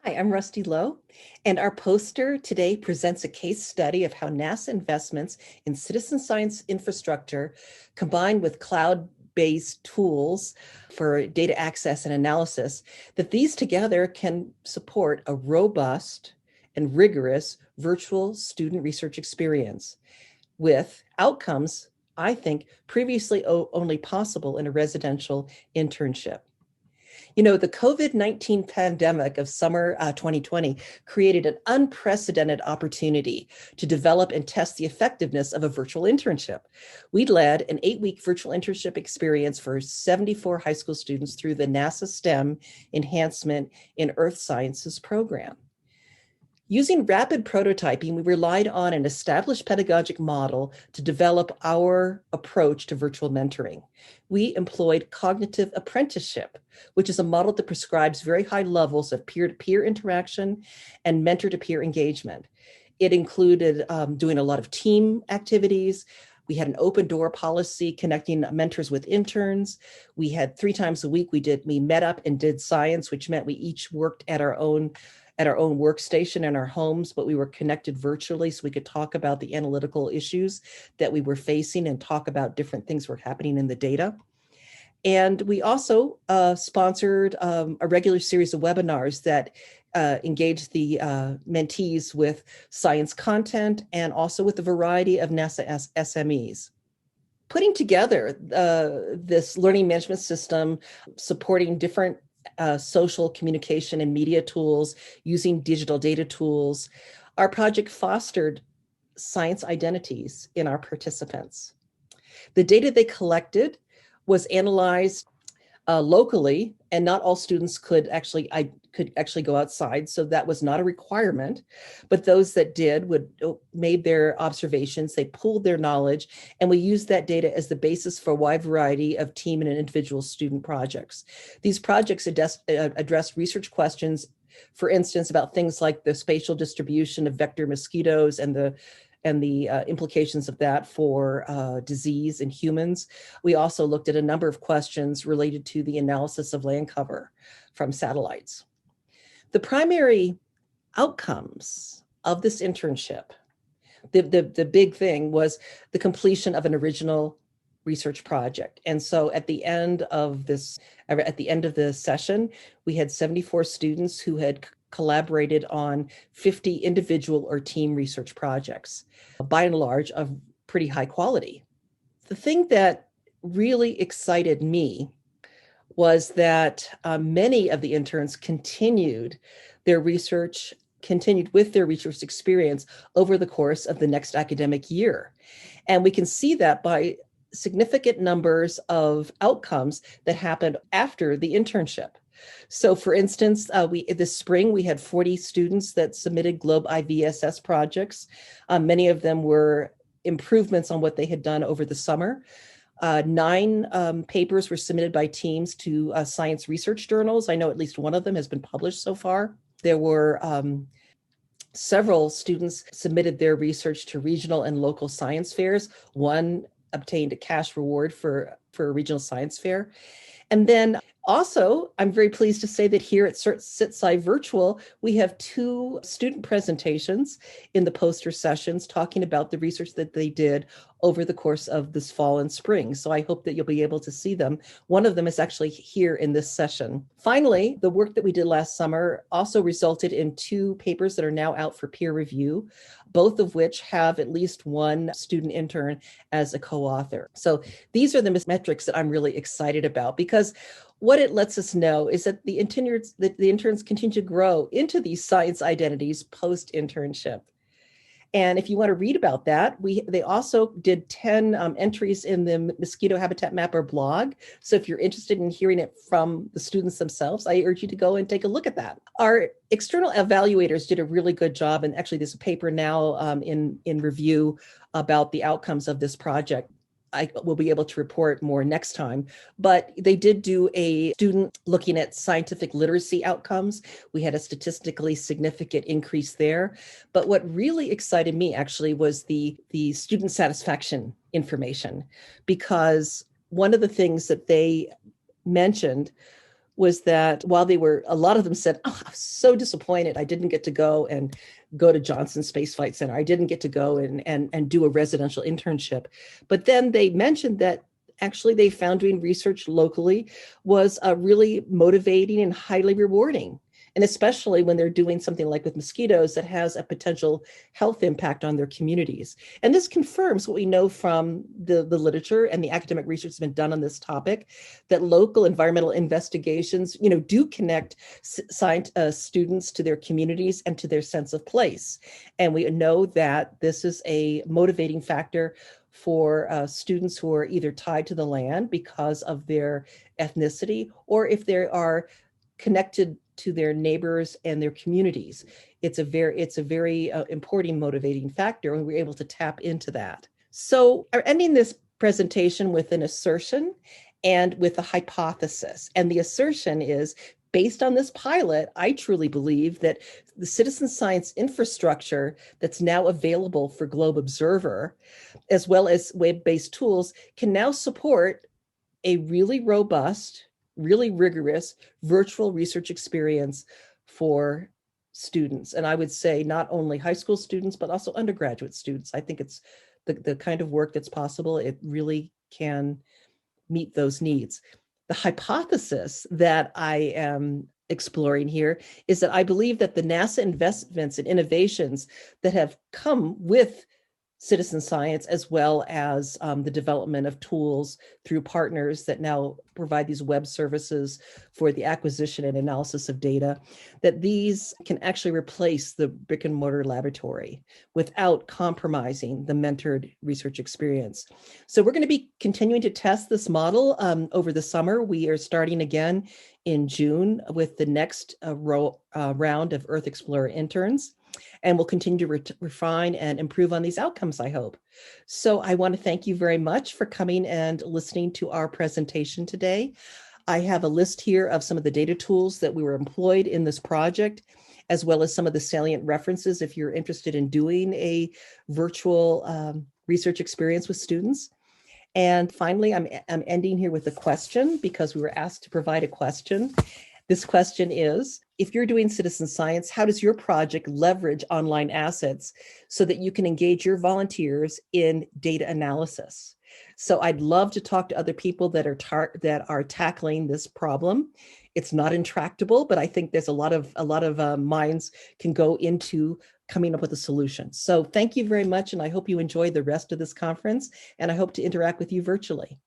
Hi, I'm Rusty Lowe, and our poster today presents a case study of how NASA investments in citizen science infrastructure combined with cloud-based tools for data access and analysis, that these together can support a robust and rigorous virtual student research experience with outcomes, I think, previously only possible in a residential internship. The COVID-19 pandemic of summer 2020 created an unprecedented opportunity to develop and test the effectiveness of a virtual internship. We led an 8-week virtual internship experience for 74 high school students through the NASA STEM Enhancement in Earth Sciences program. Using rapid prototyping, we relied on an established pedagogic model to develop our approach to virtual mentoring. We employed cognitive apprenticeship, which is a model that prescribes very high levels of peer-to-peer interaction and mentor-to-peer engagement. It included doing a lot of team activities. We had an open door policy connecting mentors with interns. We had 3 times a week, we met up and did science, which meant we each worked at our own workstation in our homes, but we were connected virtually so we could talk about the analytical issues that we were facing and talk about different things were happening in the data. And we also sponsored a regular series of webinars that engaged the mentees with science content and also with a variety of NASA SMEs. Putting together this learning management system, supporting different social communication and media tools, using digital data tools, our project fostered science identities in our participants. The data they collected was analyzed locally, and not all students could actually go outside, so that was not a requirement. But those that did made their observations, they pooled their knowledge, and we used that data as the basis for a wide variety of team and individual student projects. These projects address research questions, for instance, about things like the spatial distribution of vector mosquitoes and the implications of that for disease in humans. We also looked at a number of questions related to the analysis of land cover from satellites. The primary outcomes of this internship, the big thing was the completion of an original research project. And so at the end of the session, we had 74 students who had collaborated on 50 individual or team research projects, by and large of pretty high quality. The thing that really excited me was that many of the interns continued with their research experience over the course of the next academic year. And we can see that by significant numbers of outcomes that happened after the internship. So for instance, this spring, we had 40 students that submitted Globe IVSS projects. Many of them were improvements on what they had done over the summer. 9 papers were submitted by teams to science research journals. I know at least one of them has been published so far. There were several students submitted their research to regional and local science fairs. One obtained a cash reward for a regional science fair. And then also, I'm very pleased to say that here at Cit Sci Virtual, we have 2 student presentations in the poster sessions talking about the research that they did over the course of this fall and spring. So I hope that you'll be able to see them. One of them is actually here in this session. Finally, the work that we did last summer also resulted in 2 papers that are now out for peer review, both of which have at least one student intern as a co-author. So these are the metrics that I'm really excited about, because what it lets us know is that the interns continue to grow into these science identities post-internship. And if you want to read about that, they also did 10 entries in the Mosquito Habitat Mapper blog. So if you're interested in hearing it from the students themselves, I urge you to go and take a look at that. Our external evaluators did a really good job. And actually, there's a paper now in review about the outcomes of this project. I will be able to report more next time, but they did do a student looking at scientific literacy outcomes. We had a statistically significant increase there. But what really excited me actually was the student satisfaction information, because one of the things that they mentioned was that while a lot of them said, oh, I was so disappointed I didn't get to go to Johnson Space Flight Center. I didn't get to go and do a residential internship. But then they mentioned that actually they found doing research locally was really motivating and highly rewarding. And especially when they're doing something like with mosquitoes that has a potential health impact on their communities. And this confirms what we know from the literature and the academic research that's been done on this topic, that local environmental investigations, do connect students to their communities and to their sense of place. And we know that this is a motivating factor for students who are either tied to the land because of their ethnicity, or if they are connected to their neighbors and their communities. It's a very important motivating factor, and we're able to tap into that. So I'm ending this presentation with an assertion and with a hypothesis. And the assertion is, based on this pilot, I truly believe that the citizen science infrastructure that's now available for Globe Observer, as well as web-based tools, can now support a really robust, really rigorous virtual research experience for students. And I would say not only high school students, but also undergraduate students. I think it's the kind of work that's possible. It really can meet those needs. The hypothesis that I am exploring here is that I believe that the NASA investments and innovations that have come with citizen science, as well as the development of tools through partners that now provide these web services for the acquisition and analysis of data, that these can actually replace the brick and mortar laboratory without compromising the mentored research experience. So we're going to be continuing to test this model over the summer. We are starting again in June with the next round of Earth Explorer interns. And we'll continue to refine and improve on these outcomes, I hope. So I want to thank you very much for coming and listening to our presentation today. I have a list here of some of the data tools that we were employed in this project, as well as some of the salient references if you're interested in doing a virtual research experience with students. And finally, I'm ending here with a question, because we were asked to provide a question. This question is, if you're doing citizen science, how does your project leverage online assets so that you can engage your volunteers in data analysis? So I'd love to talk to other people that are tackling this problem. It's not intractable, but I think there's a lot of minds can go into coming up with a solution. So thank you very much, and I hope you enjoy the rest of this conference, and I hope to interact with you virtually.